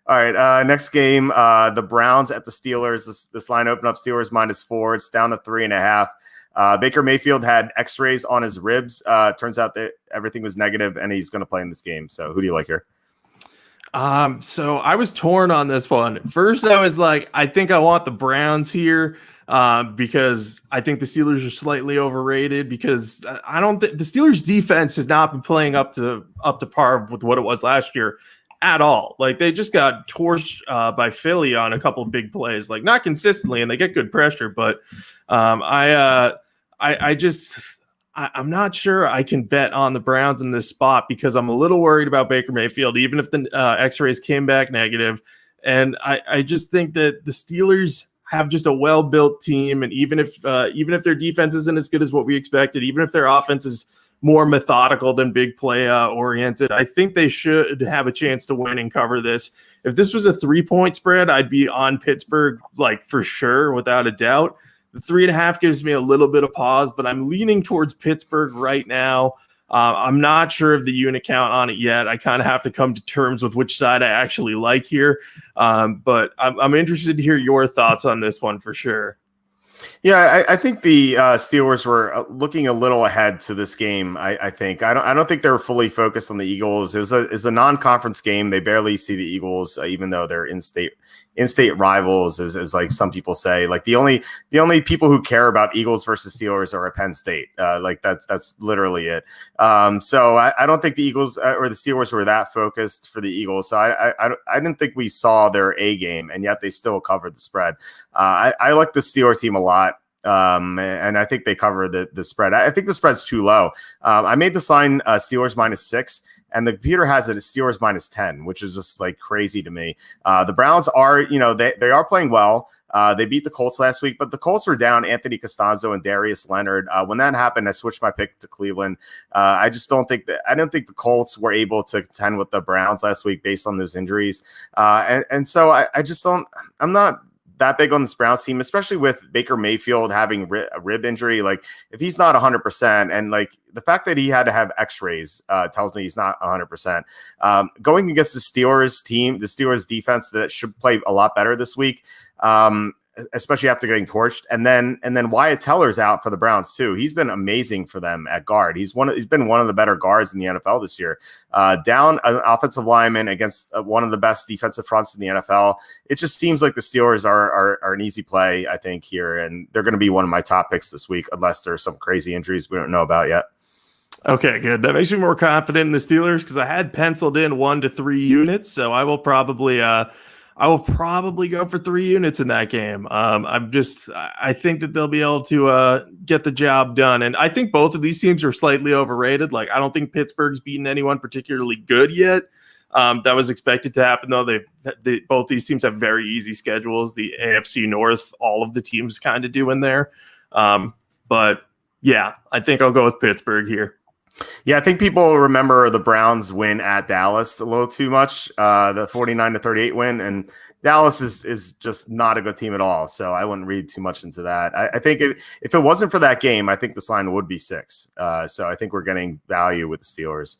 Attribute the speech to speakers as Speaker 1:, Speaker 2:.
Speaker 1: All right, next game, the Browns at the Steelers. This line opened up Steelers -4. It's down to 3.5. Baker Mayfield had X-rays on his ribs. Turns out that everything was negative, and he's going to play in this game. So who do you like here?
Speaker 2: So I was torn on this one. First, I was like, I think I want the Browns here because I think the Steelers are slightly overrated because I don't think the Steelers defense has not been playing up to par with what it was last year at all. Like they just got torched by Philly on a couple of big plays, like not consistently, and they get good pressure, but I'm not sure I can bet on the Browns in this spot because I'm a little worried about Baker Mayfield, even if the X-rays came back negative. And I just think that the Steelers have just a well-built team, and even if their defense isn't as good as what we expected, even if their offense is more methodical than big play oriented, I think they should have a chance to win and cover this. If this was a 3-point spread, I'd be on Pittsburgh, like for sure, without a doubt. The 3.5 gives me a little bit of pause, but I'm leaning towards Pittsburgh right now. I'm not sure of the unit count on it yet. I kind of have to come to terms with which side I actually like here. But I'm interested to hear your thoughts on this one for sure.
Speaker 1: Yeah, I think the Steelers were looking a little ahead to this game. I think I don't think they were fully focused on the Eagles. It was a non-conference game. They barely see the Eagles, even though they're in-state rivals, as like some people say. Like the only people who care about Eagles versus Steelers are at Penn State. Like that's literally it. So I don't think the Eagles or the Steelers were that focused for the Eagles. So I didn't think we saw their A game, and yet they still covered the spread. I like the Steelers team a lot. And I think they cover the spread. I think the spread's too low. I made this line Steelers -6, and the computer has it as Steelers -10, which is just like crazy to me. The Browns are, they are playing well. They beat the Colts last week, but the Colts were down Anthony Costanzo and Darius Leonard. When that happened, I switched my pick to Cleveland. I don't think the Colts were able to contend with the Browns last week based on those injuries. And so I just don't. I'm not that big on this Browns team, especially with Baker Mayfield having a rib injury. Like if he's not 100%, and like the fact that he had to have X-rays tells me he's not 100%. Going against the Steelers team, the Steelers defense that should play a lot better this week. Especially after getting torched, and then Wyatt Teller's out for the Browns too. He's been amazing for them at guard. He's been one of the better guards in the NFL this year. Down an offensive lineman against one of the best defensive fronts in the NFL. It just seems like the Steelers are an easy play, I think, here, and they're going to be one of my top picks this week, unless there's some crazy injuries we don't know about yet.
Speaker 2: Okay, good. That makes me more confident in the Steelers because I had penciled in 1 to 3 units, so I will probably go for 3 units in that game. I think that they'll be able to get the job done. And I think both of these teams are slightly overrated. Like, I don't think Pittsburgh's beaten anyone particularly good yet. That was expected to happen, though. Both these teams have very easy schedules. The AFC North, all of the teams kind of do in there. But yeah, I think I'll go with Pittsburgh here.
Speaker 1: Yeah, I think people remember the Browns win at Dallas a little too much, the 49-38 win, and Dallas is just not a good team at all, so I wouldn't read too much into that. I think if it wasn't for that game, I think this line would be 6. So I think we're getting value with the Steelers.